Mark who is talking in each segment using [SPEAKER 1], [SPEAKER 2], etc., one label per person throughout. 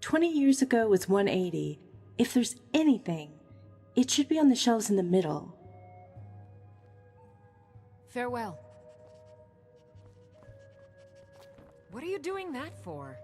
[SPEAKER 1] 20 years ago was 180. If there's anything, it should be on the shelves in the middle.
[SPEAKER 2] Farewell. What are you doing that for?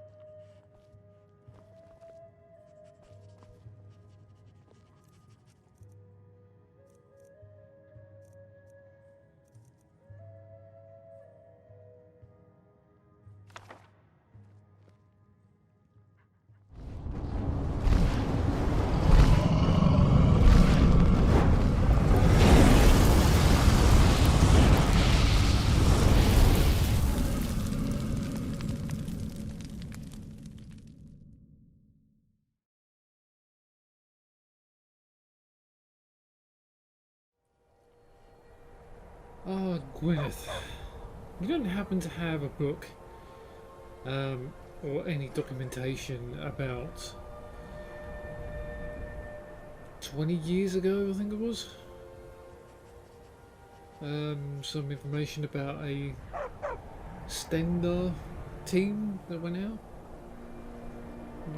[SPEAKER 3] Oh, Gwyneth, you don't happen to have a book or any documentation about 20 years ago, I think it was? Some information about a Stender team that went out?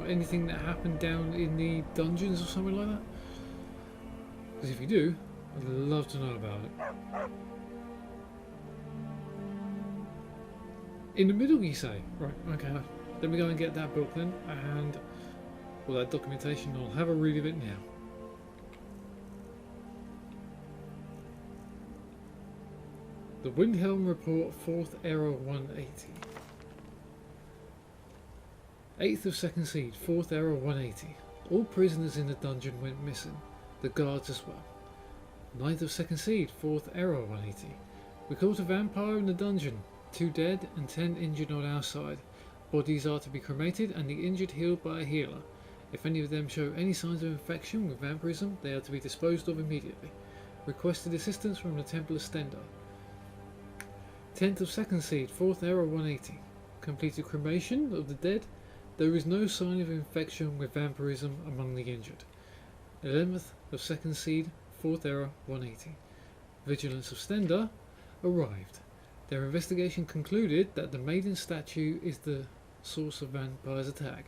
[SPEAKER 3] Or anything that happened down in the dungeons or something like that? Because if you do, I'd love to know about it. In the middle, you say? Right, okay. Let me go and get that book then, and all that documentation. I'll have a read of it now. The Windhelm Report, 4th Era 180. 8th of 2nd Seed, 4th Era 180. All prisoners in the dungeon went missing, the guards as well. 9th of 2nd Seed, 4th Era 180. We caught a vampire in the dungeon. 2 dead and 10 injured on our side. Bodies are to be cremated and the injured healed by a healer. If any of them show any signs of infection with vampirism, they are to be disposed of immediately. Requested assistance from the Temple of Stendar. 10th of 2nd Seed, 4th Era 180. Completed cremation of the dead. There is no sign of infection with vampirism among the injured. 11th of 2nd Seed, 4th Era 180. Vigilance of Stendar arrived. Their investigation concluded that the maiden statue is the source of vampire's attack.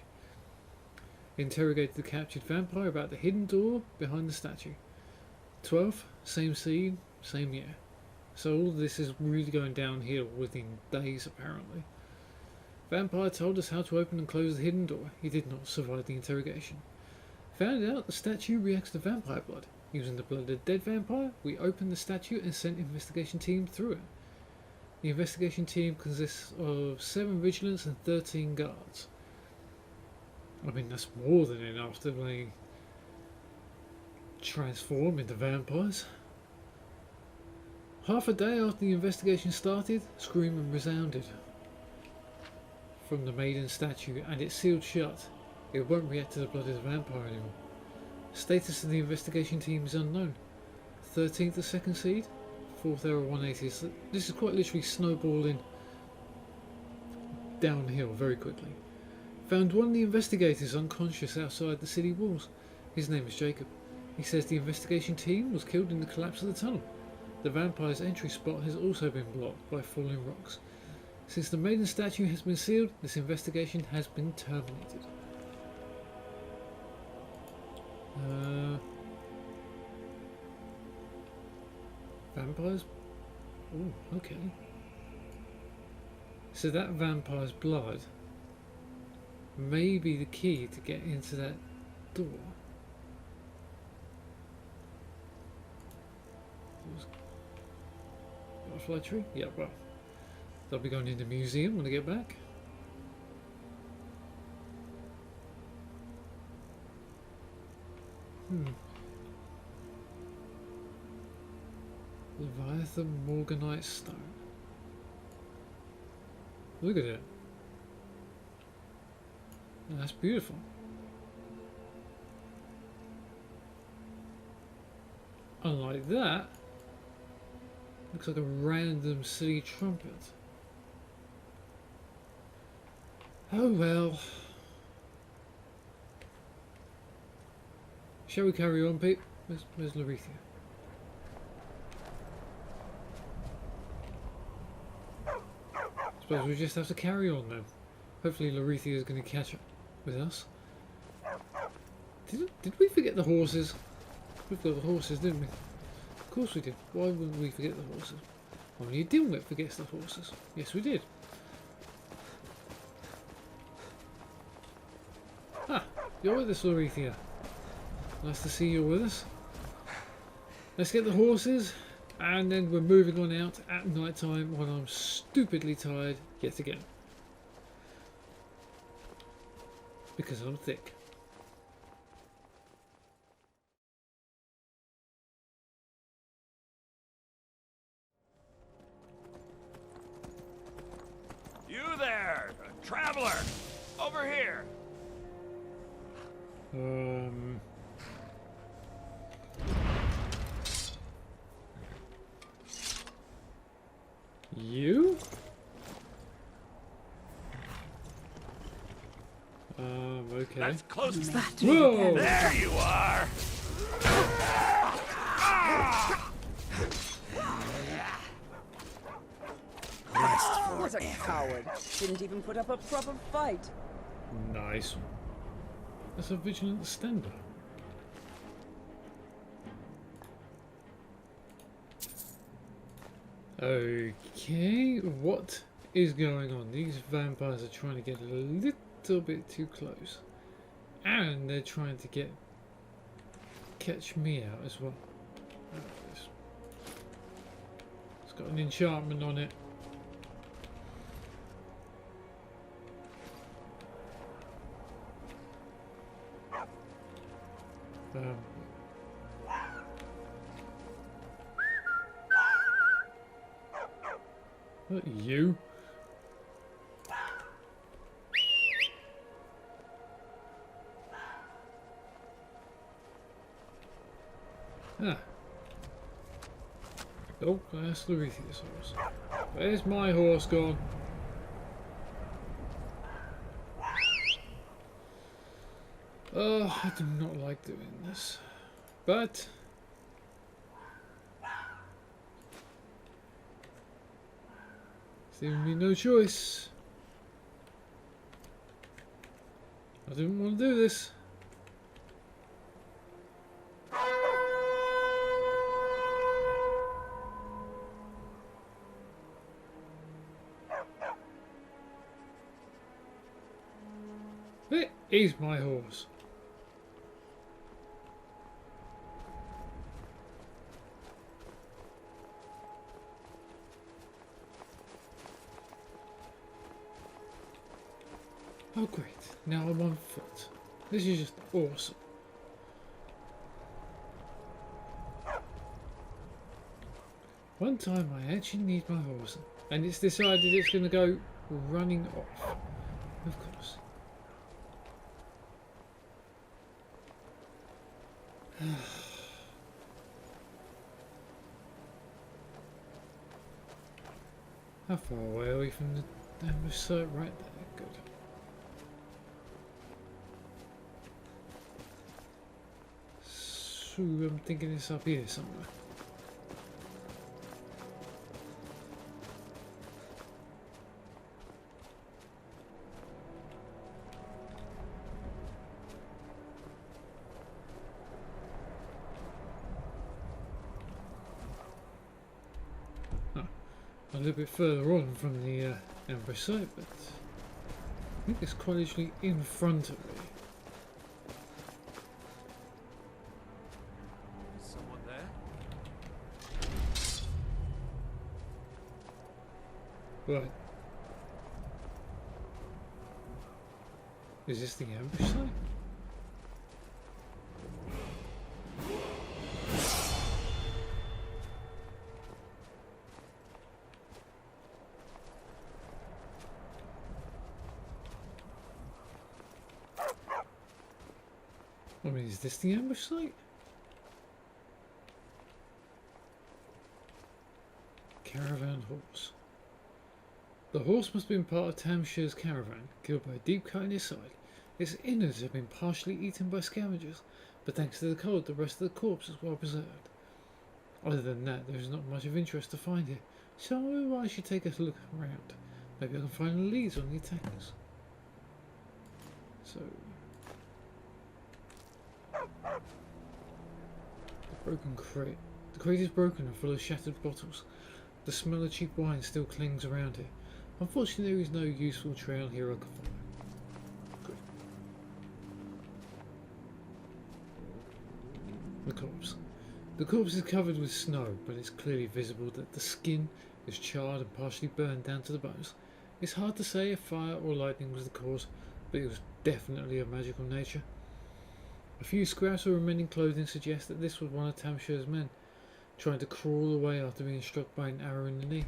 [SPEAKER 3] Interrogated the captured vampire about the hidden door behind the statue. 12th, same seed, same year. So all of this is really going downhill within days apparently. Vampire told us how to open and close the hidden door. He did not survive the interrogation. Found out the statue reacts to vampire blood. Using the blood of the dead vampire, we opened the statue and sent investigation team through it. The investigation team consists of 7 vigilants and 13 guards. I mean, that's more than enough to they transform into vampires. Half a day after the investigation started, screaming resounded from the maiden statue and it sealed shut. It won't react to the blood of the vampire anymore. Status of the investigation team is unknown. 13th of 2nd Seed, 4th Era 180. So this is quite literally snowballing downhill very quickly. Found one of the investigators unconscious outside the city walls. His name is Jacob. He says the investigation team was killed in the collapse of the tunnel. The vampire's entry spot has also been blocked by falling rocks. Since the maiden statue has been sealed, this investigation has been terminated. Vampires? Oh, okay. So that vampire's blood may be the key to get into that door. Butterfly tree? Yeah, well, they'll be going in the museum when I get back. Leviathan Morganite Stone. Look at it. That's beautiful. Unlike that, looks like a random silly trumpet. Oh well. Shall we carry on, Pete? Where's Larethia? Suppose we just have to carry on then. Hopefully Larethia is going to catch up with us. Did we forget the horses? We've got the horses, didn't we? Of course we did. Why wouldn't we forget the horses? Only a dimwit forgets the horses. Yes, we did. Ah, you're with us, Lorethia. Nice to see you're with us. Let's get the horses, and then we're moving on out at night time when I'm stupidly tired yet again. Because I'm thick.
[SPEAKER 4] You there, a traveler, over here.
[SPEAKER 3] You? Okay.
[SPEAKER 4] That's close.
[SPEAKER 3] Whoa!
[SPEAKER 4] There you are.
[SPEAKER 5] What a coward. Didn't even put up a proper fight.
[SPEAKER 3] Nice. That's a vigilant stander. Okay, what is going on? These vampires are trying to get a little bit too close. And they're trying to catch me out as well. It's got an enchantment on it. What, you? Ah. Oh, that's Lorethia's horse. Where's my horse gone? Oh, I do not like doing this. But it's leaving me no choice. I didn't want to do this. It is my horse. Oh great, now I'm on foot. This is just awesome. One time I actually need my horse, and it's decided it's going to go running off. Of course. How far away are we from the site? Right there, good. So I'm thinking it's up here somewhere. A little bit further on from the Amber site, but I think it's quite literally in front of me.
[SPEAKER 4] Is someone there?
[SPEAKER 3] Right. Is this the ambush site? I mean, is this the ambush site? Caravan horse. The horse must have been part of Tamshir's caravan, killed by a deep cut in his side. Its innards have been partially eaten by scavengers, but thanks to the cold, the rest of the corpse is well preserved. Other than that, there is not much of interest to find here, so I should take a look around. Maybe I can find leads on the attackers. So, The broken crate. The crate is broken and full of shattered bottles. The smell of cheap wine still clings around here. Unfortunately, there is no useful trail here I can follow. Good. The corpse. The corpse is covered with snow, but it's clearly visible that the skin is charred and partially burned down to the bones. It's hard to say if fire or lightning was the cause, but it was definitely of magical nature. A few scraps of remaining clothing suggest that this was one of Tamshir's men, trying to crawl away after being struck by an arrow in the knee.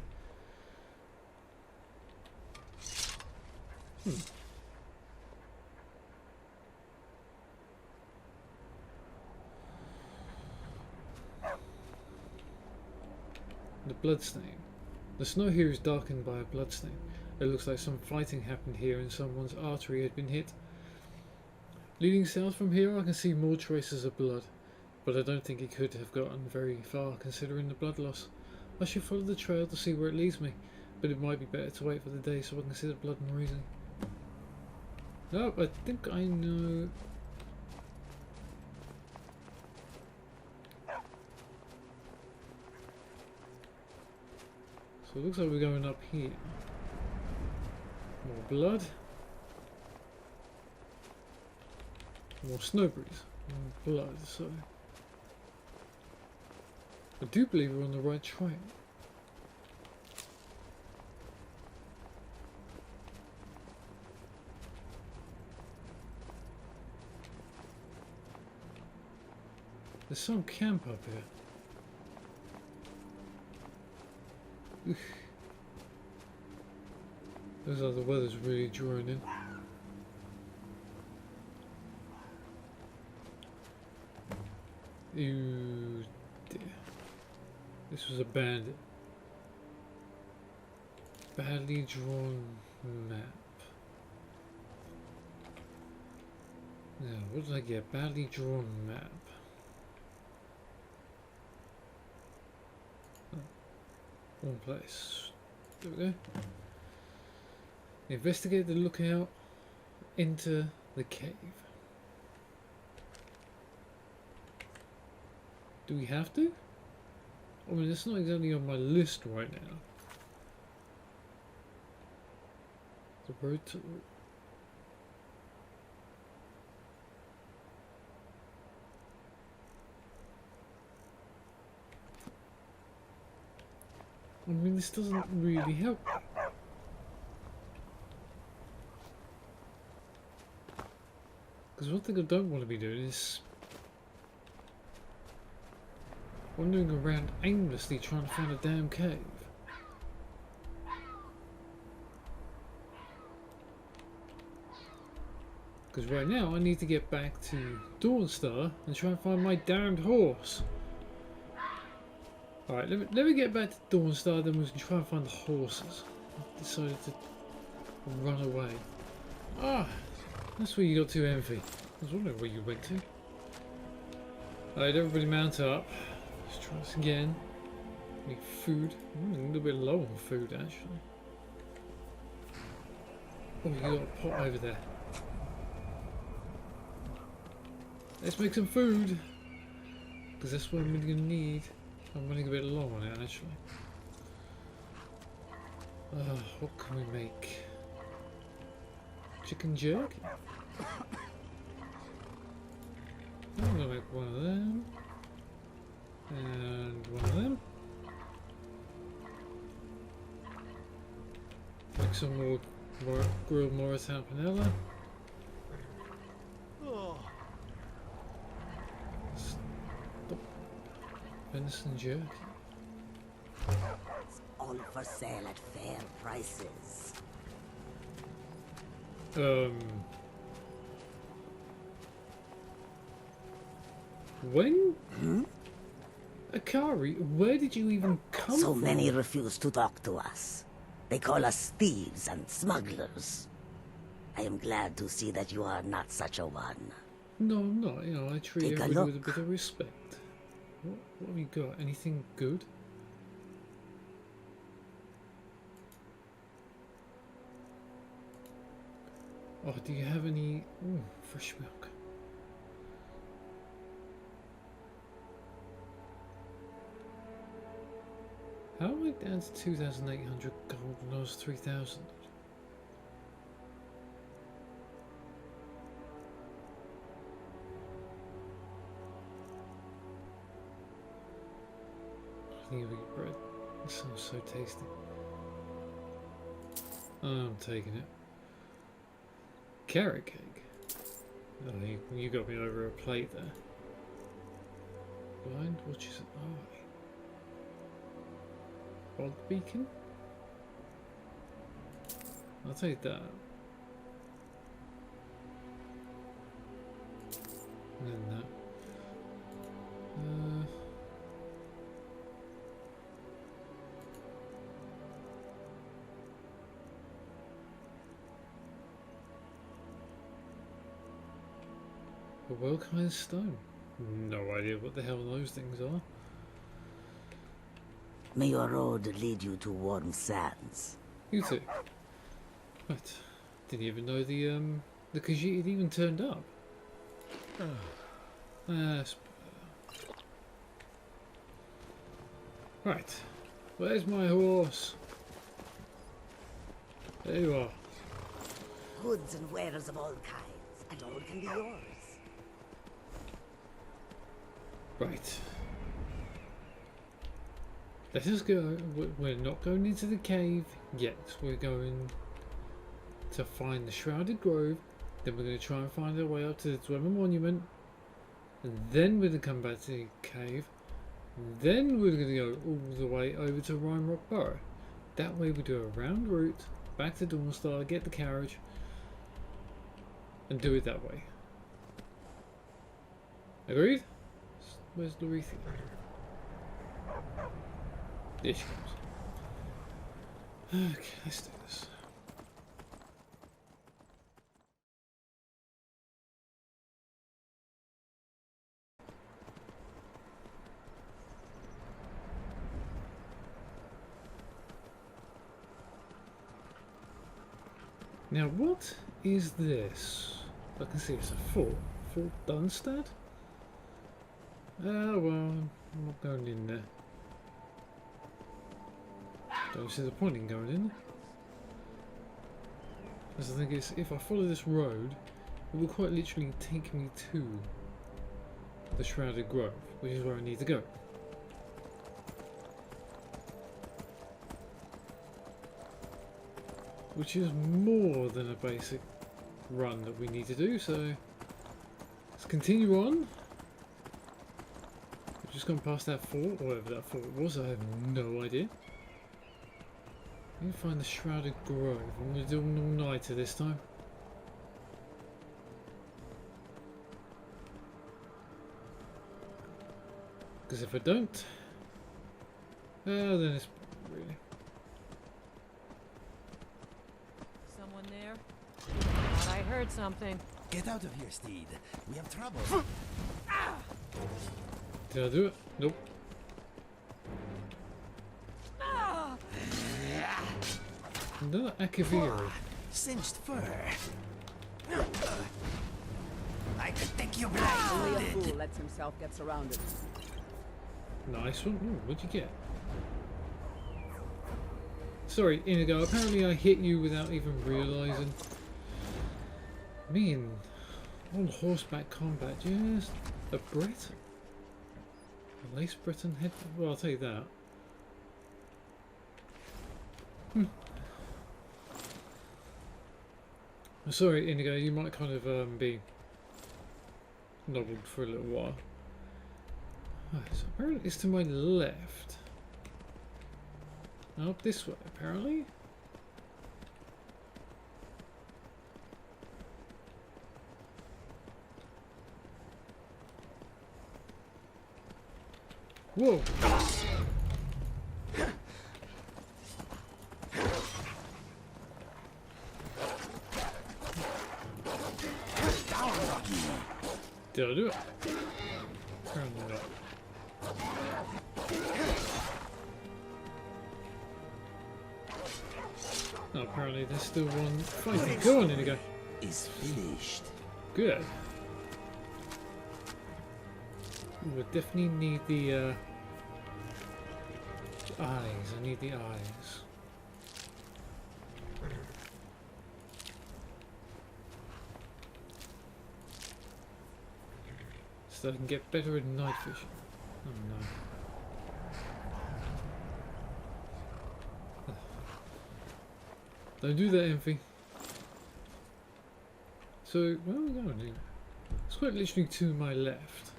[SPEAKER 3] The bloodstain. The snow here is darkened by a bloodstain. It looks like some fighting happened here and someone's artery had been hit. Leading south from here I can see more traces of blood, but I don't think it could have gotten very far considering the blood loss. I should follow the trail to see where it leads me, but it might be better to wait for the day so I can see the blood more easily. No, I think I know. So it looks like we're going up here. More blood. More snow breeze. More blood, so I do believe we're on the right trail. There's some camp up here. Oof. Looks like the weather's really drawing in. Ew, dear. This was a bandit. Badly drawn map. Now, what did I get? Badly drawn map. Oh, one place. There we go. Investigate the lookout. Enter the cave. Do we have to? I mean, it's not exactly on my list right now. The road to... I mean, this doesn't really help. Because one thing I don't want to be doing is wandering around aimlessly trying to find a damn cave. Because right now I need to get back to Dawnstar and try and find my damned horse. Alright, let me get back to Dawnstar, then we can try and find the horses. I decided to run away. Ah, that's where you got to Envy. I was wondering where you went to. Alright, everybody mount up. Let's try this again. Need food. A little bit low on food actually. Oh, you got a pot over there. Let's make some food. Because that's what I'm really going to need. I'm running a bit low on it actually. What can we make? Chicken jerky? I'm going to make one of them. And one of them. Make some more grilled Morristown panella. Venison jerky.
[SPEAKER 5] It's all for sale at fair prices.
[SPEAKER 3] When? Akari, where did you even come
[SPEAKER 6] So
[SPEAKER 3] from?
[SPEAKER 6] many refuse to talk to us. They call us thieves and smugglers. I am glad to see that you are not such a one.
[SPEAKER 3] No, I'm not. You know, I treat
[SPEAKER 6] Take a
[SPEAKER 3] everybody with a
[SPEAKER 6] look.
[SPEAKER 3] bit of respect. What have you got? Anything good? Oh, do you have any... Ooh, fresh milk. How am I down to 2,800 gold when I was 3,000? Honey wheat bread. That sounds so tasty. I'm taking it. Carrot cake. Oh, you got me over a plate there. Blind watches an eye. Bog beacon? I'll take that. And then that. A well-kind stone. No idea what the hell those things are.
[SPEAKER 6] May your road lead you to warm sands.
[SPEAKER 3] You too. What? Didn't even know the Khajiit had even turned up. Right. Where's my horse? There you are.
[SPEAKER 6] Goods and wares of all kinds, and all can be yours.
[SPEAKER 3] Right. Let us go. We're not going into the cave yet. We're going to find the Shrouded Grove. Then we're going to try and find our way up to the Dwemer Monument. And then we're going to come back to the cave. And then we're going to go all the way over to Rime Rock Burrow. That way we do a round route back to Dawnstar, get the carriage, and do it that way. Agreed? Where's Lorethia? There she comes. Okay, let's do this. Now, what is this? I can see it's a fort. Fort Dunstad? Well, I'm not going in there. Don't see the point in going in. Because the thing is, if I follow this road, it will quite literally take me to the Shrouded Grove, which is where I need to go. Which is more than a basic run that we need to do, so let's continue on. We've just gone past that fort, or whatever that fort was, I have no idea. I need to find the Shrouded Grove. I'm going to do an all-nighter this time. Because if I don't, then it's really...
[SPEAKER 2] Someone there? Thought I heard something.
[SPEAKER 7] Get out of here, Steed. We have trouble.
[SPEAKER 3] Did I do it? Nope. Another Akaviri.
[SPEAKER 7] Cinched fur. I could take you
[SPEAKER 5] Only a
[SPEAKER 7] blindfolded.
[SPEAKER 5] fool lets himself get surrounded.
[SPEAKER 3] Nice one. Ooh, what'd you get? Sorry, Inigo, apparently I hit you without even realising. Me in on horseback combat, just a Breton. A lace Breton head. Well, I'll tell you that. I'm sorry, Inigo, you might kind of be nobbled for a little while. Right, so apparently it's to my left. Up this way, apparently. Whoa! Did I do it? Apparently not. Oh, apparently there's still one fighting. Go on, Inigo.
[SPEAKER 7] Is finished.
[SPEAKER 3] Good. We definitely need the eyes. I need the eyes. So I can get better at night vision. Oh no. Don't do that, Envy. So, where are we going then? It's quite literally to my left.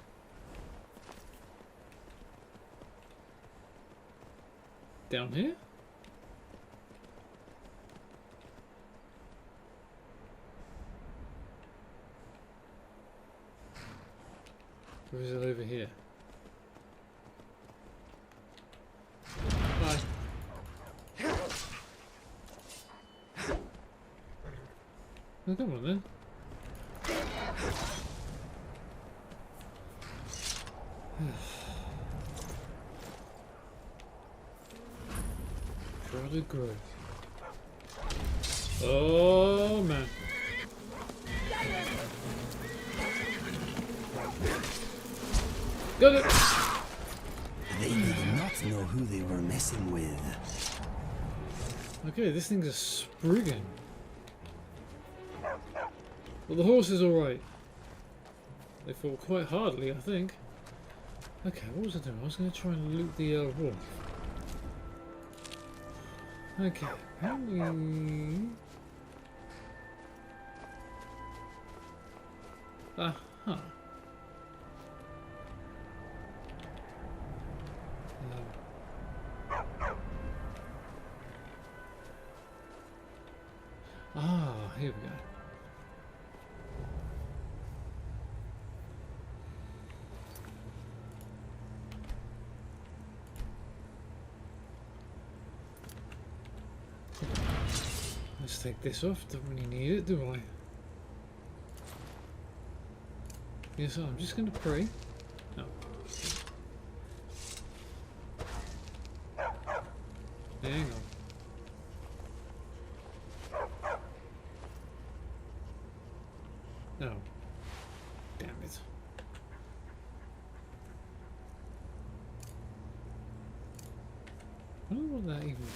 [SPEAKER 3] Down here? Or is it over here? Bye. Oh, come on then. Try to grow. Oh man. Got it!
[SPEAKER 7] They did not know who they were messing with.
[SPEAKER 3] Okay, this thing's a Spriggan. Well, the horse is alright. They fought quite hardly, I think. Okay, what was I doing? I was going to try and loot the wolf. Okay, apparently... Aha. Here we go. Let's take this off. Don't really need it, do I? Yes, I'm just going to pray. No. Hang on. No. Damn it. I don't know what that even...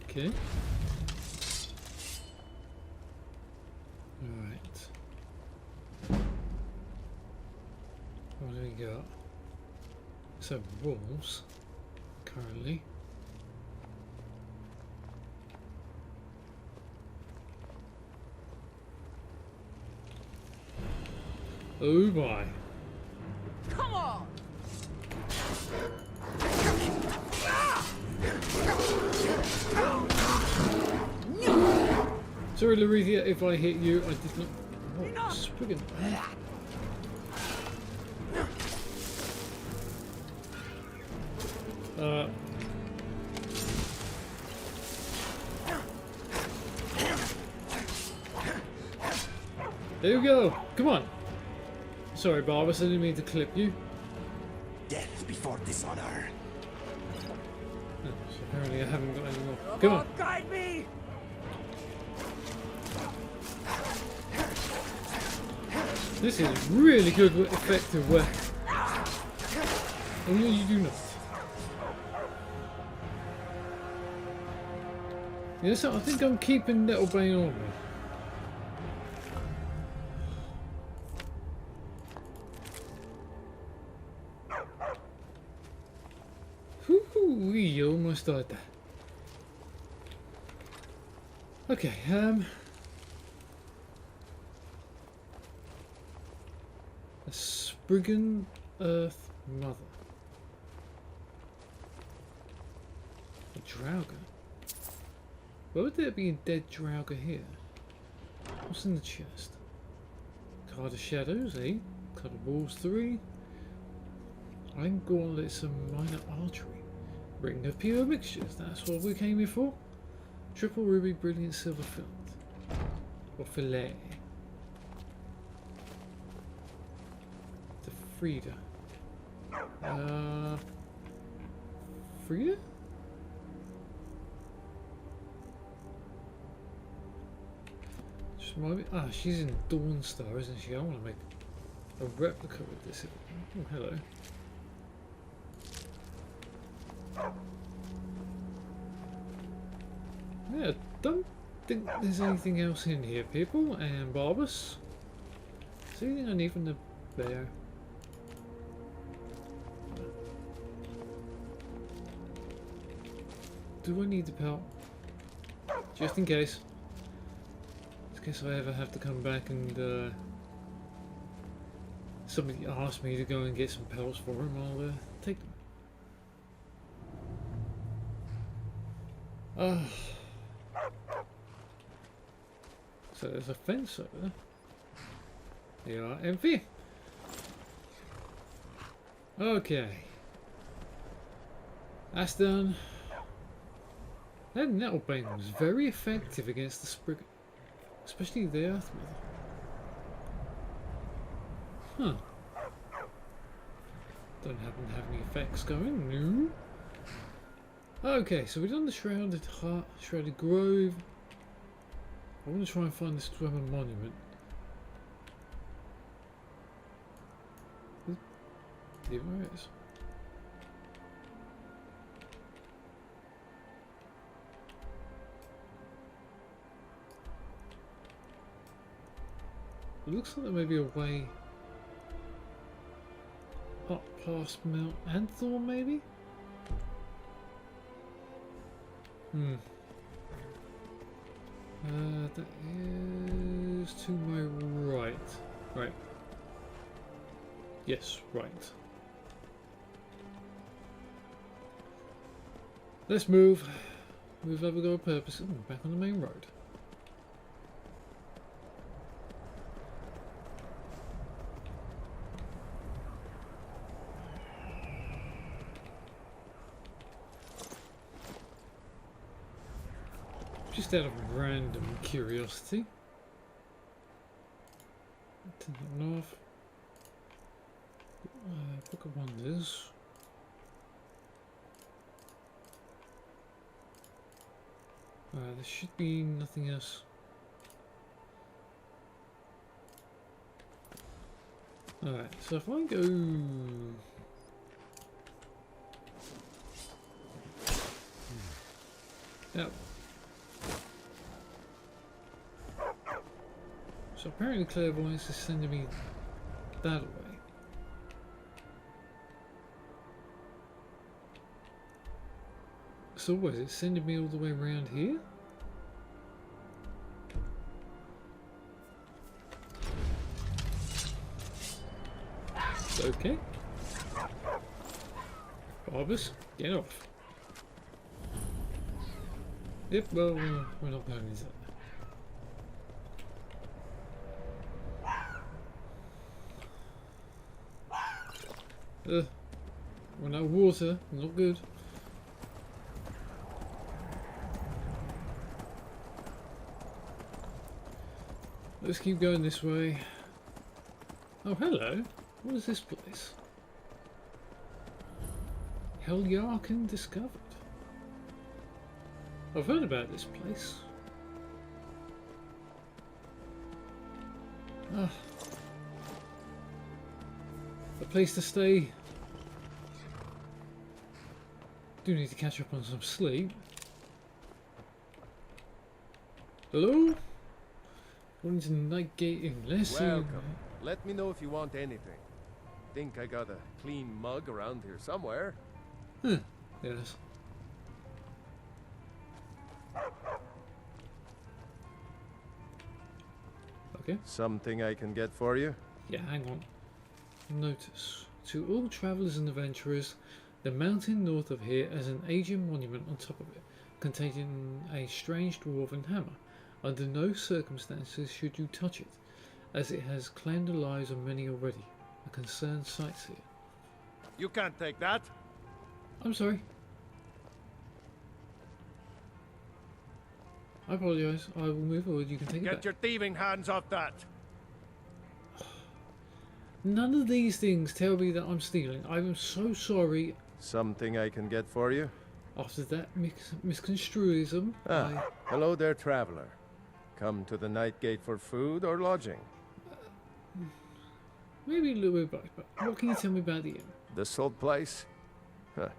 [SPEAKER 3] Okay. Alright. What do we got? So wolves currently. Oh my.
[SPEAKER 5] Come on!
[SPEAKER 3] Sorry, Larethia, if I hit you, I did not. Oh, Spriggan. There we go. Come on. Sorry, Barbas, I didn't mean to clip you.
[SPEAKER 7] Death before dishonor.
[SPEAKER 3] Oh, so apparently I haven't got any more. Come on.
[SPEAKER 5] Guide me!
[SPEAKER 3] This is really good, effective weapon. Only you do not. Yes, I think I'm keeping Nettlebane on me. We almost died there. Okay, a Spriggan Earth Mother. A Draugr. Why would there be a dead Draugr here? What's in the chest? Card of Shadows, 8. Card of Wolves, 3. Iron Gauntlets and Minor Archery. Ring of Pure Mixtures, that's what we came here for. Triple Ruby, Brilliant Silver Fillet. Or Fillet. The Frida. Frida? She's in Dawnstar, isn't she? I want to make a replica of this. Oh, hello. Yeah, don't think there's anything else in here, people. And Barbus. Is there anything I need from the bear? Do I need the pelt? Just in case. In case I ever have to come back and somebody asks me to go and get some pelts for him, I'll take them. So there's a fence over there. They are empty. Okay. That's done. That nettlebane was very effective against the Spriggan. Especially the Earthmother. Huh. Don't happen to have any effects going, no. Okay, so we've done the Shrouded Heart, Shrouded Grove. I want to try and find this Dwemer monument. Yeah, where it is. It looks like there may be a way up past Mount Anthor, maybe? That is to my right. Right. Yes, right. Let's move. We've ever got a purpose. Ooh, back on the main road. Just out of random curiosity. To the north. Book of Wonders. There should be nothing else. Alright, so if I go... Yep. So apparently clairvoyance is sending me that way. So what, is it sending me all the way around here? Okay. Barbus, get off. Yep, well, we're not going into that. Run out of water, not good. Let's keep going this way. Oh, hello. What is this place? Heljarken discovered. I've heard about this place. Ah. A place to stay. Do need to catch up on some sleep. Hello? Going to Nightgate Inn. Let's see.
[SPEAKER 8] Welcome. Let me know if you want anything. Think I got a clean mug around here somewhere.
[SPEAKER 3] Huh. Yes. Okay.
[SPEAKER 8] Something I can get for you?
[SPEAKER 3] Yeah, hang on. Notice. To all travellers and adventurers, the mountain north of here has an aging monument on top of it, containing a strange dwarven hammer. Under no circumstances should you touch it, as it has claimed the lives of many already. A concerned sightseer.
[SPEAKER 8] You can't take that.
[SPEAKER 3] I'm sorry. I apologise. I will move forward. You can take it back.
[SPEAKER 8] Get your thieving hands off that.
[SPEAKER 3] None of these things tell me that I'm stealing. I'm so sorry.
[SPEAKER 8] Something I can get for you?
[SPEAKER 3] After that misconstruism,
[SPEAKER 8] Hello there, traveler. Come to the Night Gate for food or lodging?
[SPEAKER 3] Maybe a little bit back, but what can you tell me about the inn?
[SPEAKER 8] This old place? Huh.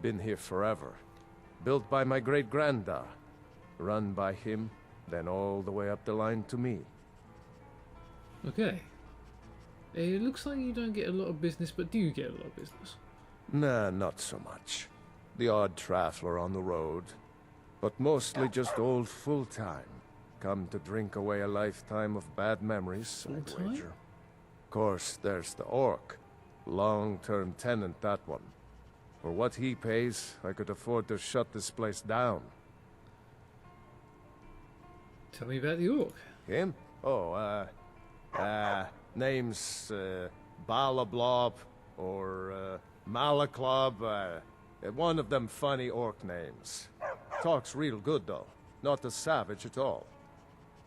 [SPEAKER 8] Been here forever. Built by my great-granddad. Run by him, then all the way up the line to me.
[SPEAKER 3] Okay. It looks like you don't get a lot of business, but do you get a lot of business?
[SPEAKER 8] Nah, not so much. The odd traveler on the road. But mostly just old full-time. Come to drink away a lifetime of bad memories, I'd
[SPEAKER 3] Full-time?
[SPEAKER 8] wager. Of course, there's the orc. Long-term tenant, that one. For what he pays, I could afford to shut this place down.
[SPEAKER 3] Tell me about the orc.
[SPEAKER 8] Him? Oh, name's, Balablob, or, Malaclob, one of them funny orc names. Talks real good, though. Not a savage at all.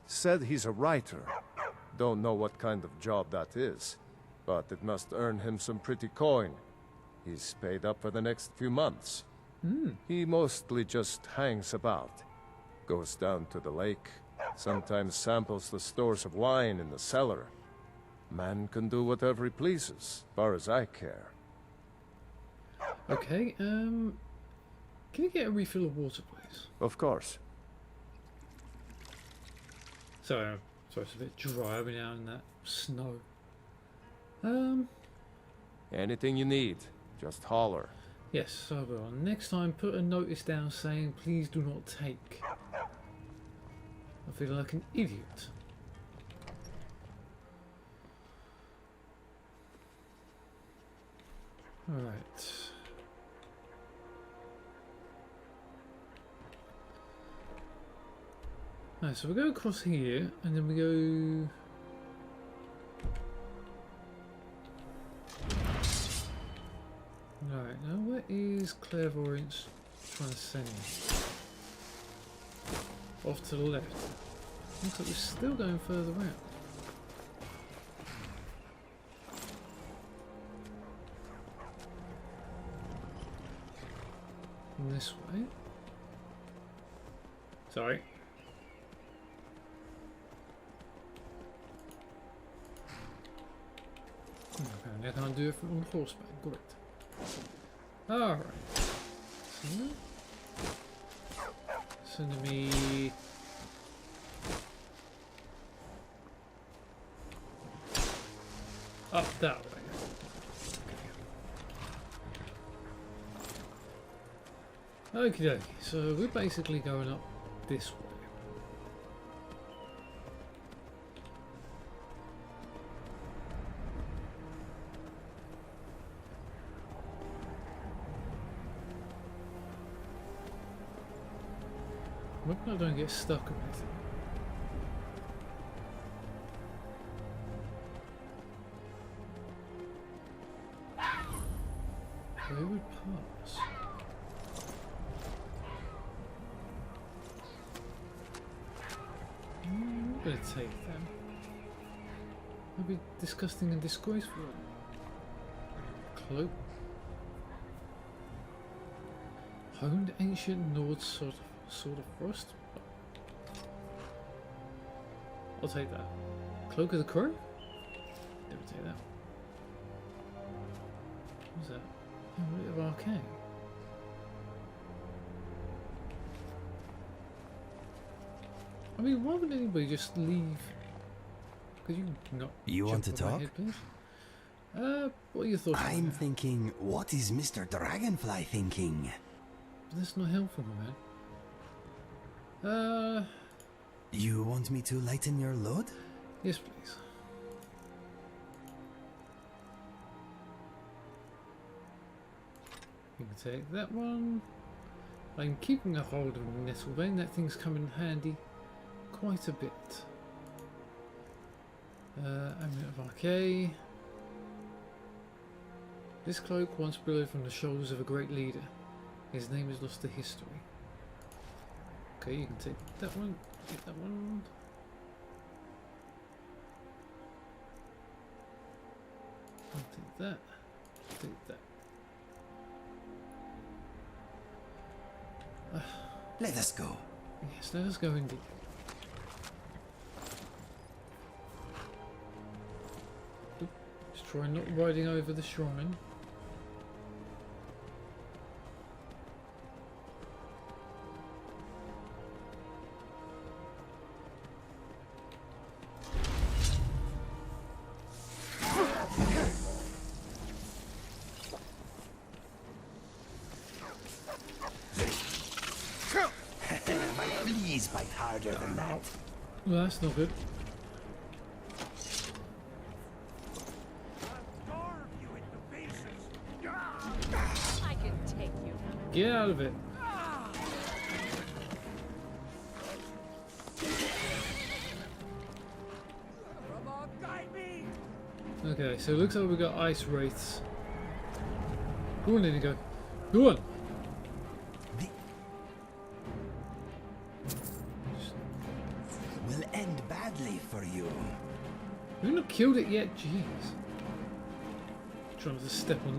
[SPEAKER 8] Said he's a writer. Don't know what kind of job that is, but it must earn him some pretty coin. He's paid up for the next few months. He mostly just hangs about. Goes down to the lake, sometimes samples the stores of wine in the cellar. Man can do whatever he pleases, far as I care.
[SPEAKER 3] Okay, can you get a refill of water, please?
[SPEAKER 8] Of course.
[SPEAKER 3] Sorry, it's a bit dry over now in that snow.
[SPEAKER 8] Anything you need, just holler.
[SPEAKER 3] Yes, I will. Next time, put a notice down saying, please do not take. I feel like an idiot. Alright. Alright, so we go across here, and then we go... Alright, now where is Clairvoyance trying to send me? Off to the left. Looks like we're still going further out. And this way. Sorry. Apparently I can't do it on horseback. Great. Alright. Sending me... up that way. Okie dokie, so we're basically going up this way. Hope I don't get stuck or anything. Where would pass? I'm gonna take them. That'd be disgusting and disgraceful. Cloak. Honed ancient Nord sword of frost. I'll take that. Cloak of the Crow? Never take that. What's that? A bit of arcane. I mean, why would anybody just leave? Could you not?
[SPEAKER 7] You want to
[SPEAKER 3] jump over my
[SPEAKER 7] talk?
[SPEAKER 3] head, please? What are your thoughts? on
[SPEAKER 7] I'm
[SPEAKER 3] that?
[SPEAKER 7] thinking, what is Mr. Dragonfly thinking?
[SPEAKER 3] That's not helpful, my man.
[SPEAKER 7] You want me to lighten your load?
[SPEAKER 3] Yes, please. You can take that one. I'm keeping a hold of Nettlebane. That thing's come in handy quite a bit. Amulet of Arcade. This cloak once billowed from the shoulders of a great leader. His name is lost to history. Okay, you can take that one. Take that one. I'll take that. Take that.
[SPEAKER 7] Let us go.
[SPEAKER 3] Yes, let us go indeed. Just try not riding over the shrine.
[SPEAKER 7] My fleas bite harder than that.
[SPEAKER 3] Well, that's not good.
[SPEAKER 4] Starve you into pieces.
[SPEAKER 2] I can take you.
[SPEAKER 3] Get out of it.
[SPEAKER 4] Come on, guide me.
[SPEAKER 3] Okay, so it looks like we got ice wraiths. Go on, Inigo. Go on.
[SPEAKER 7] Will end badly for you.
[SPEAKER 3] We've not killed it yet. Jeez. Trying to step on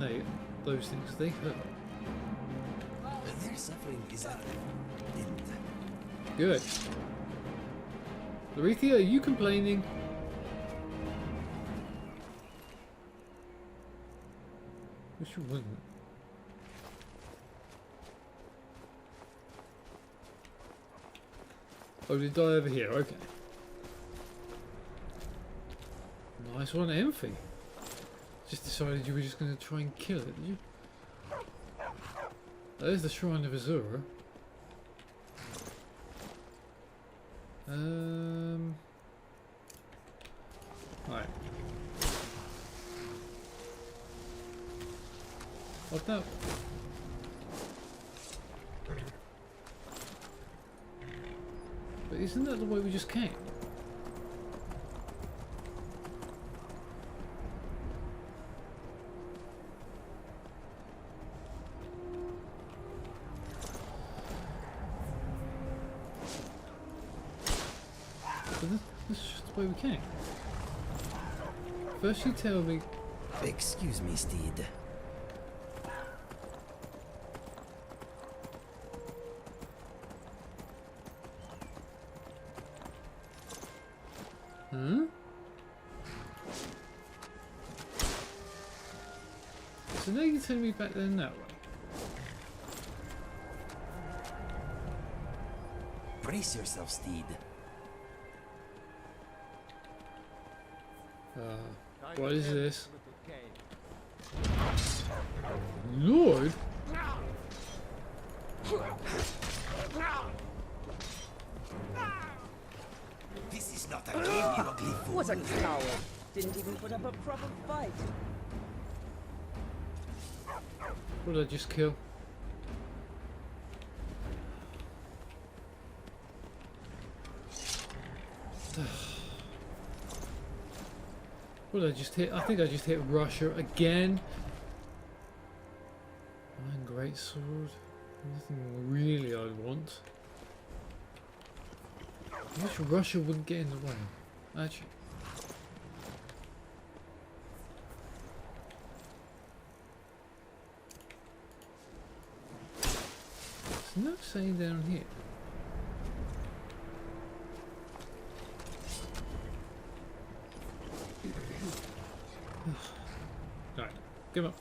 [SPEAKER 3] those things. They hurt.
[SPEAKER 7] Their suffering is at an end.
[SPEAKER 3] Good. Larethia, are you complaining? Wish you wouldn't. Oh, did die over here? Okay. Nice one, Emphy. Just decided you were just going to try and kill it, did you? There's the Shrine of Azura. Right. What the? But isn't that the way we just came? But this is just the way we came. First you tell me...
[SPEAKER 7] Excuse me, Steed.
[SPEAKER 3] Huh? So now you're telling me back then that way.
[SPEAKER 7] Brace yourself, Steed.
[SPEAKER 3] What is this? Lord?
[SPEAKER 7] This is not a game, you ugly fool.
[SPEAKER 5] What a coward! Didn't even put up a proper fight.
[SPEAKER 3] What did I just kill? What did I just hit? I think I just hit Russia again. Iron Greatsword. Nothing really I'd want. I wish Russia wouldn't get in the way. Actually. There's no saying down here. Right, give up.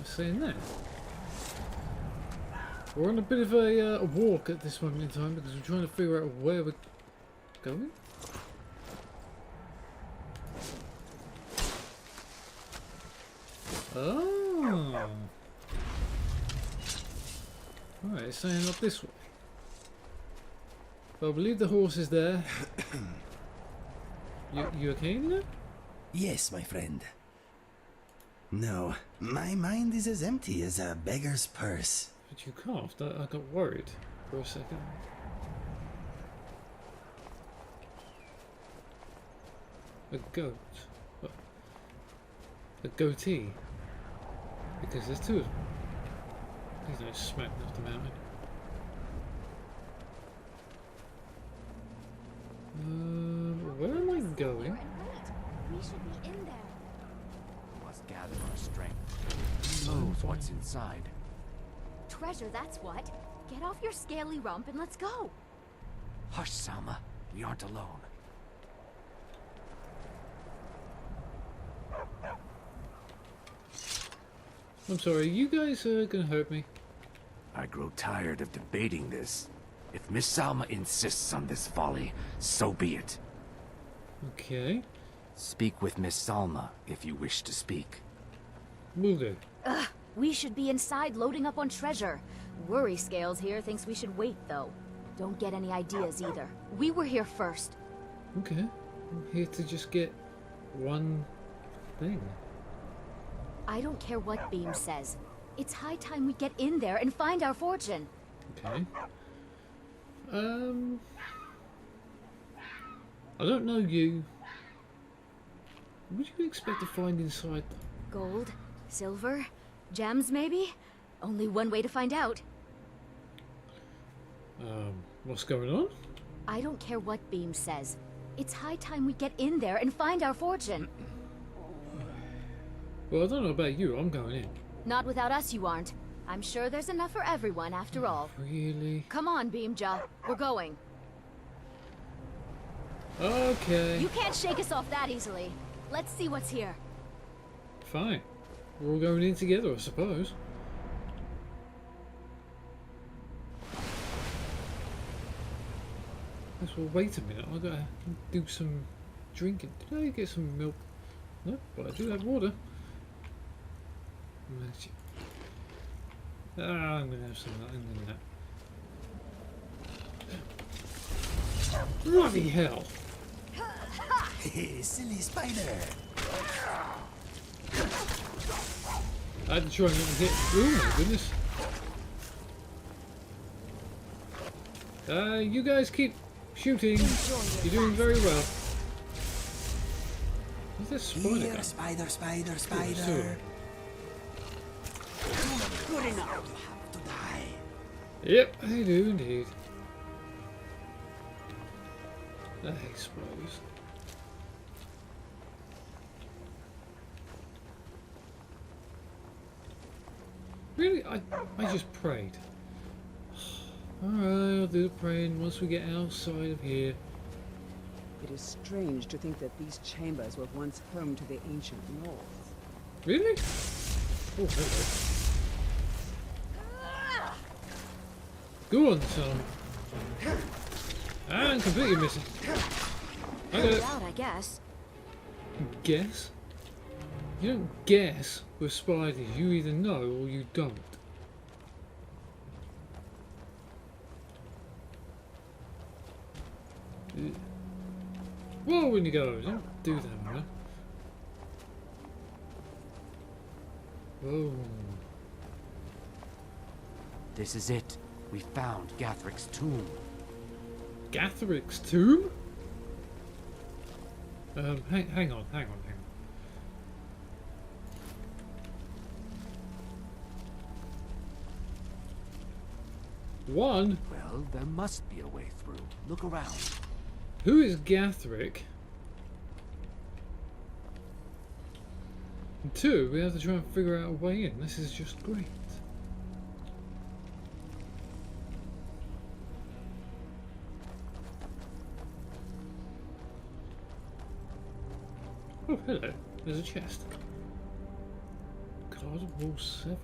[SPEAKER 3] Saying that. We're on a bit of a walk at this moment in time because we're trying to figure out where we're going. Oh. Alright, it's saying up this way. Well, I believe the horse is there. You okay now?
[SPEAKER 7] Yes, my friend. No, my mind is as empty as a beggar's purse.
[SPEAKER 3] But you coughed. I got worried for a second. A goat. What? A goatee. Because there's two of them. Please don't smack me off the mountain. Where am I going?
[SPEAKER 9] We should be in there.
[SPEAKER 10] We must gather our strength. Who knows what's inside?
[SPEAKER 9] Treasure, that's what. Get off your scaly rump and let's go.
[SPEAKER 10] Hush, Salma. We aren't alone.
[SPEAKER 3] I'm sorry, you guys are gonna hurt me.
[SPEAKER 10] I grow tired of debating this. If Miss Salma insists on this folly, so be it.
[SPEAKER 3] Okay,
[SPEAKER 10] Speak with Miss Salma if you wish to speak.
[SPEAKER 3] will do.
[SPEAKER 9] Ugh, we should be inside loading up on treasure. Worry Scales here thinks we should wait, though. Don't get any ideas either. We were here first.
[SPEAKER 3] Okay, I'm here to just get one thing.
[SPEAKER 9] I don't care what Beam says. It's high time we get in there and find our fortune.
[SPEAKER 3] Okay. I don't know you. What do you expect to find inside though?
[SPEAKER 9] Gold? Silver? Gems, maybe? Only one way to find out.
[SPEAKER 3] What's going on?
[SPEAKER 9] I don't care what Beam says. It's high time we get in there and find our fortune.
[SPEAKER 3] Well, I don't know about you, I'm going in.
[SPEAKER 9] Not without us, you aren't. I'm sure there's enough for everyone, after all.
[SPEAKER 3] Really?
[SPEAKER 9] Come on, Beamja. We're going.
[SPEAKER 3] Okay.
[SPEAKER 9] You can't shake us off that easily. Let's see what's here.
[SPEAKER 3] Fine. We're all going in together, I suppose. Yes, well, wait a minute. I gotta do some drinking. Did I get some milk? No, but I do have water. I'm gonna have some of that and then that. Bloody hell!
[SPEAKER 7] Hey, silly spider.
[SPEAKER 3] I had to try and not hit. Oh my goodness! You guys keep shooting. You're doing very well. What's this spider
[SPEAKER 7] Here,
[SPEAKER 3] gun?
[SPEAKER 7] spider, spider,
[SPEAKER 3] Oh,
[SPEAKER 7] spider. Good enough. You have to die.
[SPEAKER 3] Yep, I do indeed. I suppose. Really? I just prayed. Alright, I'll do the praying once we get outside of here.
[SPEAKER 5] It is strange to think that these chambers were once home to the ancient North.
[SPEAKER 3] Really? Oh, hello. Go on, son. And completely missing. I got it.
[SPEAKER 9] Out, I guess.
[SPEAKER 3] Guess? You don't guess with spiders. You either know or you don't. Whoa, when you go, don't do that, man. Whoa.
[SPEAKER 10] This is it. We found Gathric's tomb.
[SPEAKER 3] Gathric's tomb? Hang on. One?
[SPEAKER 10] Well, there must be a way through. Look around.
[SPEAKER 3] Who is Gathric? And two, we have to try and figure out a way in. This is just great. Oh, hello. There's a chest. Card of Wall 7.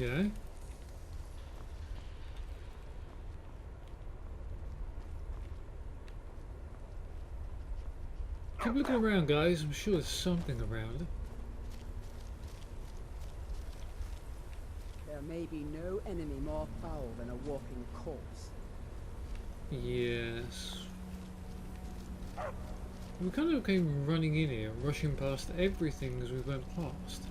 [SPEAKER 3] Okay. Keep looking around, guys. I'm sure there's something around.
[SPEAKER 5] There may be no enemy more foul than a walking corpse.
[SPEAKER 3] Yes. We kind of came running in here, rushing past everything as we went past.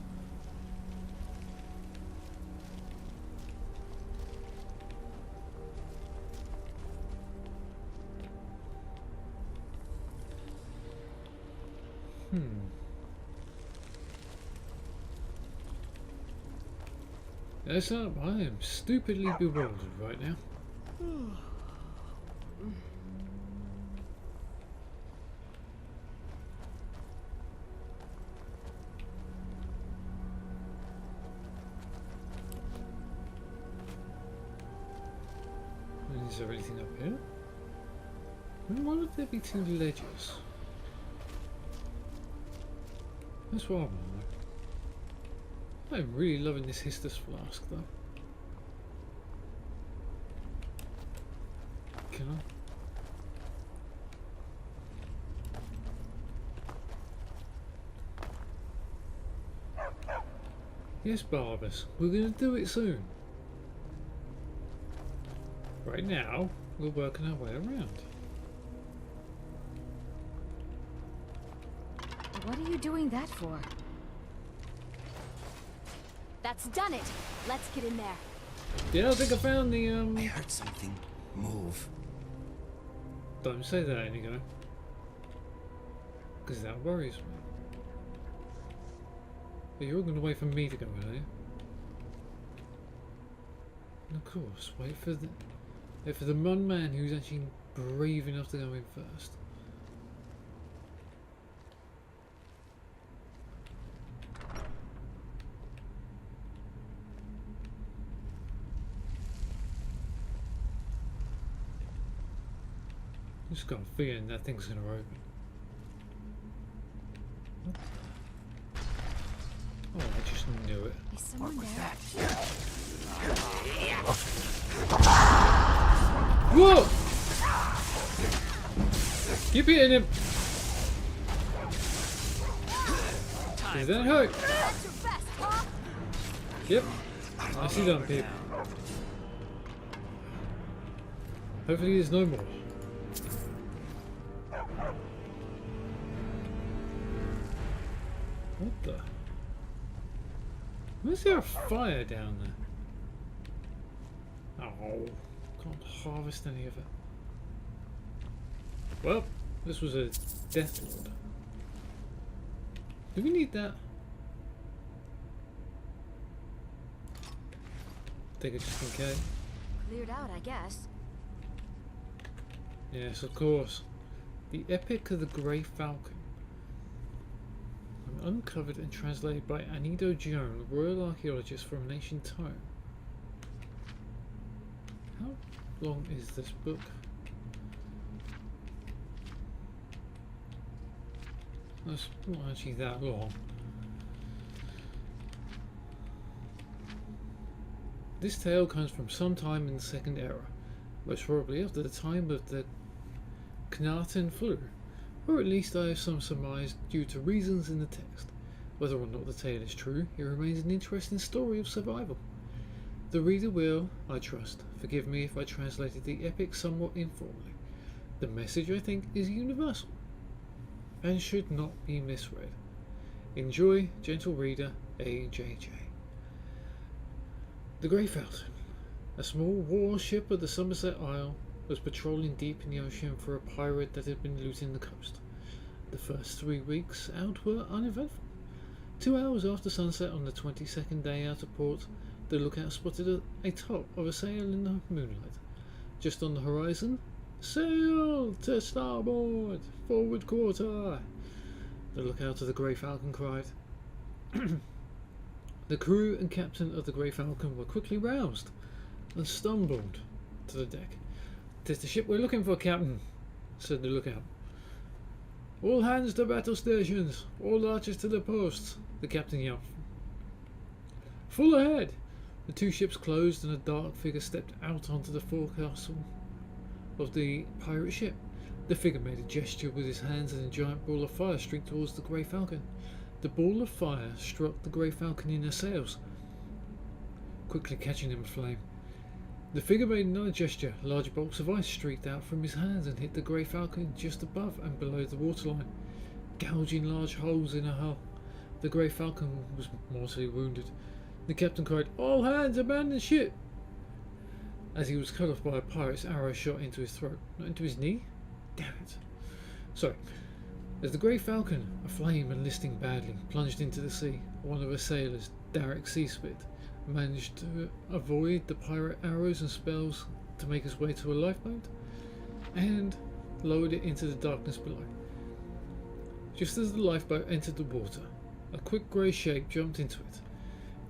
[SPEAKER 3] Yes, I am stupidly bewildered right now. Is there anything up here? Why would there be two ledges? That's what I want to know. I'm really loving this Histus flask though. Can I? Yes, Barbers, we're gonna do it soon. Right now, we're working our way around.
[SPEAKER 9] What are you doing that for? That's done it! Let's get in there.
[SPEAKER 3] Yeah, I think I found the
[SPEAKER 7] I heard something move.
[SPEAKER 3] Don't say that, Inigo. Because that worries me. But you're all going to wait for me to go in, are you? And of course, wait for the one man who's actually brave enough to go in first. Just got a feeling that thing's gonna open. Oh, I just knew it.
[SPEAKER 9] Is someone there?
[SPEAKER 3] Whoa! Keep hitting him! Did that hurt? Yep. Nicely done, people. Hopefully there's no more. What the? Where's there a fire down there? Oh, can't harvest any of it. Well, this was a Death Lord. Do we need that? Take it just in case.
[SPEAKER 9] Cleared out, I guess.
[SPEAKER 3] Yes, of course. The Epic of the Grey Falcon. Uncovered and translated by Anido Joan, Royal Archaeologist from Nation Tome. How long is this book? That's not actually that long. This tale comes from some time in the Second Era, most probably after the time of the Knaarten flu. Or at least I have some surmise due to reasons in the text. Whether or not the tale is true, it remains an interesting story of survival. The reader will, I trust, forgive me if I translated the epic somewhat informally. The message, I think, is universal, and should not be misread. Enjoy, gentle reader, AJJ. The Grey Falcon, a small warship of the Somerset Isle, was patrolling deep in the ocean for a pirate that had been looting the coast. The first 3 weeks out were uneventful. 2 hours after sunset on the 22nd day out of port, the lookout spotted a top of a sail in the moonlight. Just on the horizon, "Sail to starboard! Forward quarter!" The lookout of the Grey Falcon cried. The crew and captain of the Grey Falcon were quickly roused and stumbled to the deck. "'Tis the ship we're looking for, Captain," said the lookout. "All hands to battle stations, all archers to the posts," the captain yelled. "Full ahead!" The two ships closed and a dark figure stepped out onto the forecastle of the pirate ship. The figure made a gesture with his hands and a giant ball of fire streaked towards the Grey Falcon. The ball of fire struck the Grey Falcon in her sails, quickly catching them aflame. The figure made another gesture. Large bolts of ice streaked out from his hands and hit the Grey Falcon just above and below the waterline, gouging large holes in her hull. The Grey Falcon was mortally wounded. The captain cried, "All hands, abandon ship!" as he was cut off by a pirate's arrow shot into his throat. Not into his knee? Damn it. Sorry. As the Grey Falcon, aflame and listing badly, plunged into the sea, one of her sailors, Derek Seaspit, managed to avoid the pirate arrows and spells to make his way to a lifeboat and lowered it into the darkness below. Just as the lifeboat entered the water, a quick grey shape jumped into it.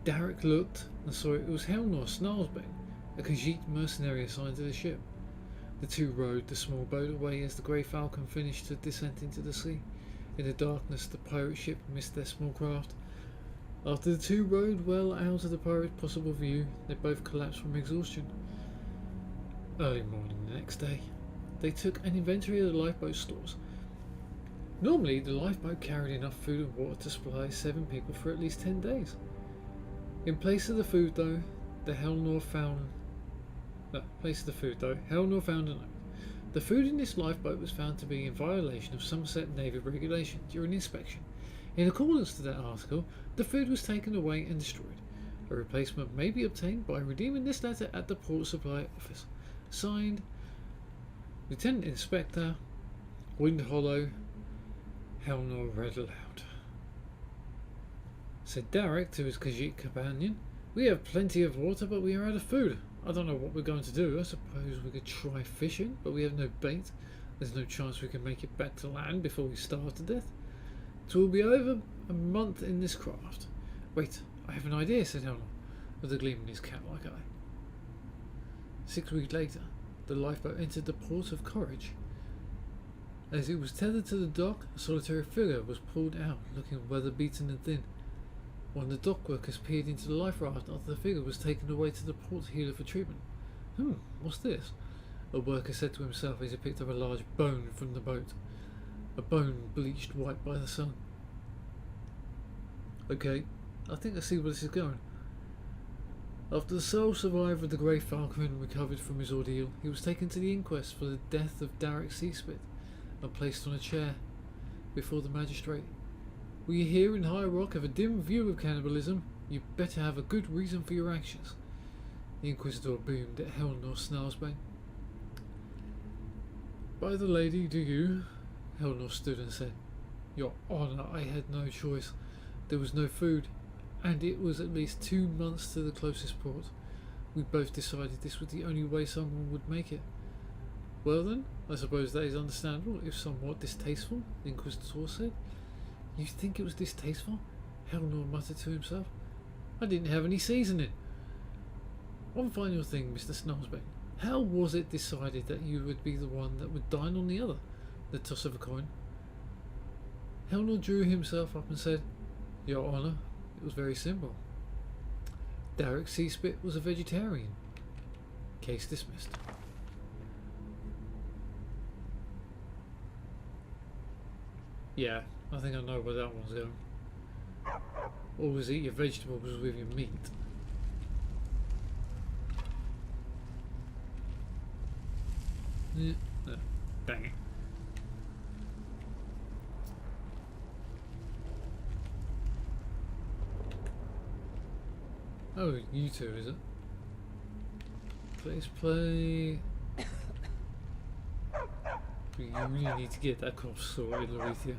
[SPEAKER 3] Derek looked and saw it was Helnor Snarlsbane, a Khajiit mercenary assigned to the ship. The two rowed the small boat away as the Grey Falcon finished her descent into the sea. In the darkness, the pirate ship missed their small craft. After the two rowed well out of the pirate's possible view, they both collapsed from exhaustion. Early morning the next day, they took an inventory of the lifeboat stores. Normally, the lifeboat carried enough food and water to supply 7 people for at least 10 days. In place of the food, though, Helnor found a note. The food in this lifeboat was found to be in violation of some set Navy regulation during inspection. In accordance to that article, the food was taken away and destroyed. A replacement may be obtained by redeeming this letter at the Port Supply Office. Signed, Lieutenant Inspector, Wind Hollow. Helnor read aloud. Said Derek to his Khajiit companion, "We have plenty of water, but we are out of food. I don't know what we're going to do. I suppose we could try fishing, but we have no bait. There's no chance we can make it back to land before we starve to death. It will be over a month in this craft." "Wait, I have an idea," said Helnor, with a gleam in his cat-like eye. 6 weeks later, the lifeboat entered the port of Courage. As it was tethered to the dock, a solitary figure was pulled out, looking weather-beaten and thin. One of the dock workers peered into the life raft after the figure was taken away to the port healer for treatment. What's this?" a worker said to himself as he picked up a large bone from the boat. A bone bleached white by the sun. "Okay, I think I see where this is going." After the sole survivor of the Grey Falcon recovered from his ordeal, he was taken to the inquest for the death of Derek Seaspit and placed on a chair before the magistrate. "We here in High Rock have a dim view of cannibalism. You better have a good reason for your actions." The Inquisitor boomed at Helnor Snarlsbane. "By the lady, do you?" Helnor stood and said, "Your Honour, I had no choice. There was no food, and it was at least 2 months to the closest port. We both decided this was the only way someone would make it." "Well then, I suppose that is understandable, if somewhat distasteful," the Inquisitor said. "You think it was distasteful?" Helnor muttered to himself. "I didn't have any seasoning." "One final thing, Mr. Snarlsbane. How was it decided that you would be the one that would dine on the other?" The toss of a coin. Helnor drew himself up and said, "Your Honour, it was very simple. Derek Seaspit was a vegetarian." Case dismissed. Yeah, I think I know where that one's going. Always eat your vegetables with your meat. Yeah. Dang it. Oh, you two, is it? Please play. You really need to get that cough sorted, Larethia.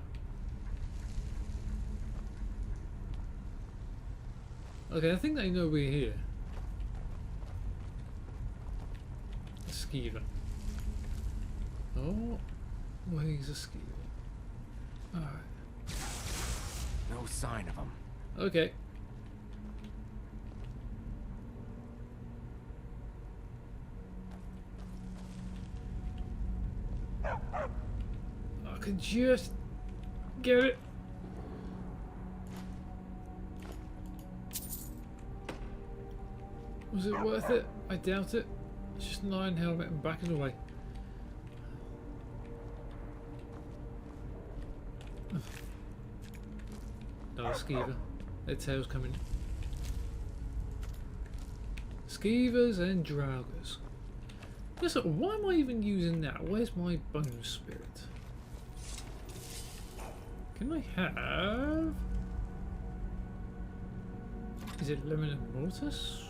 [SPEAKER 3] Okay, I think they know we're here. A skeever. Oh, well, he's a skeever. Alright.
[SPEAKER 10] No sign of him.
[SPEAKER 3] Okay. I can just get it. Was it worth it? I doubt it. It's just an iron helmet and backing away. Another skeever. Their tails coming. Skeevers and draugrs. Listen, why am I even using that? Where's my bone spirit? Can I have... Is it lemon and mortis?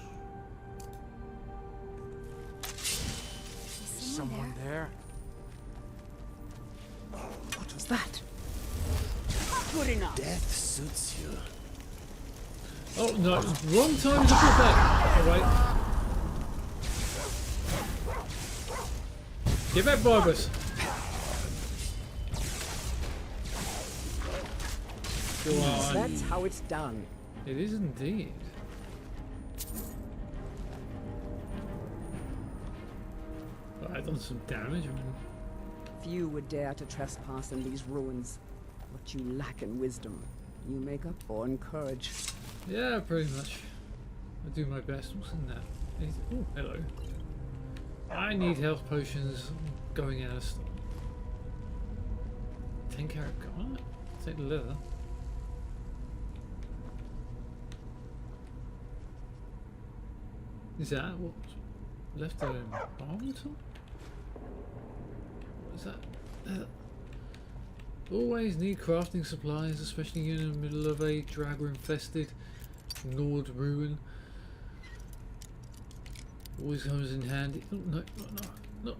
[SPEAKER 10] Is someone there?
[SPEAKER 5] What was that? Good enough.
[SPEAKER 7] Death suits you.
[SPEAKER 3] Oh no, wrong time to put that. Oh wait. Get back, Barbus. Go on.
[SPEAKER 5] That's how it's done.
[SPEAKER 3] It is indeed. Well, I've done some damage.
[SPEAKER 5] Few would dare to trespass in these ruins. What you lack in wisdom, you make up for in courage.
[SPEAKER 3] Yeah, pretty much. I do my best. What's in that? Oh, hello. I need health potions. I'm going out of stock. 10 carat gold. Take the leather. Is that what's left over in Barrington? What is that? Always need crafting supplies, especially in the middle of a dragon-infested Nord ruin. Always comes in handy. Oh, no.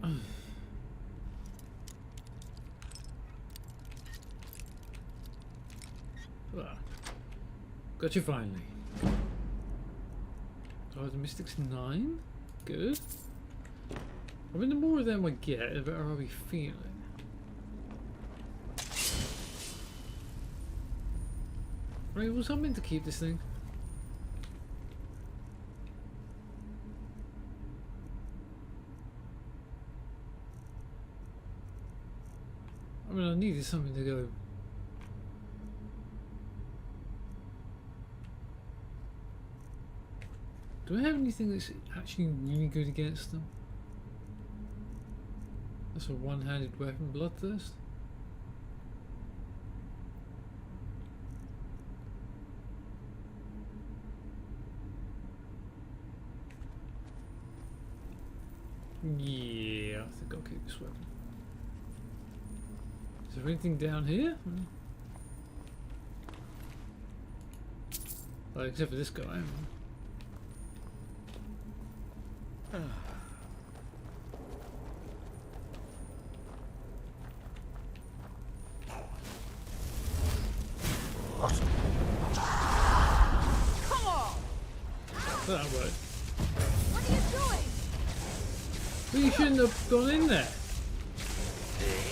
[SPEAKER 3] Ah, got you finally. Oh, the Mystics 9? Good. I mean, the more of them I get, the better I'll be feeling. Right, was I meant to keep this thing? I mean, I needed something to go. Do I have anything that's actually really good against them? That's a one-handed weapon, Bloodthirst. Yeah, I think I'll keep this weapon. Is there anything down here? Well, except for this guy.
[SPEAKER 2] Come on!
[SPEAKER 3] That worked.
[SPEAKER 2] What are you doing?
[SPEAKER 3] But you shouldn't have gone in there.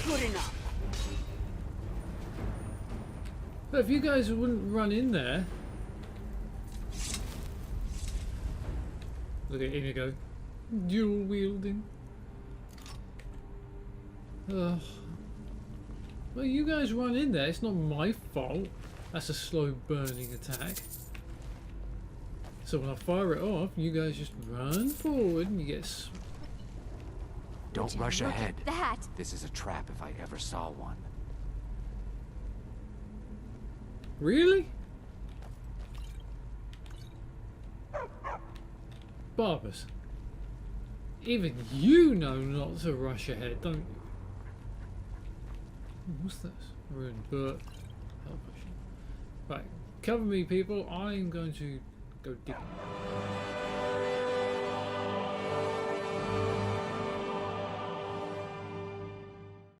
[SPEAKER 5] Good enough.
[SPEAKER 3] But if you guys wouldn't run in there. Look at him go. Dual wielding. Ugh. Well, you guys run in there. It's not my fault. That's a slow burning attack. So when I fire it off, you guys just run forward and you get.
[SPEAKER 10] Don't rush ahead.
[SPEAKER 9] That.
[SPEAKER 10] This is a trap if I ever saw one.
[SPEAKER 3] Really? Barbus. Even you know not to rush ahead, don't you? What's this? Ruined bird. Help potion. Right, cover me, people. I'm going to go digging.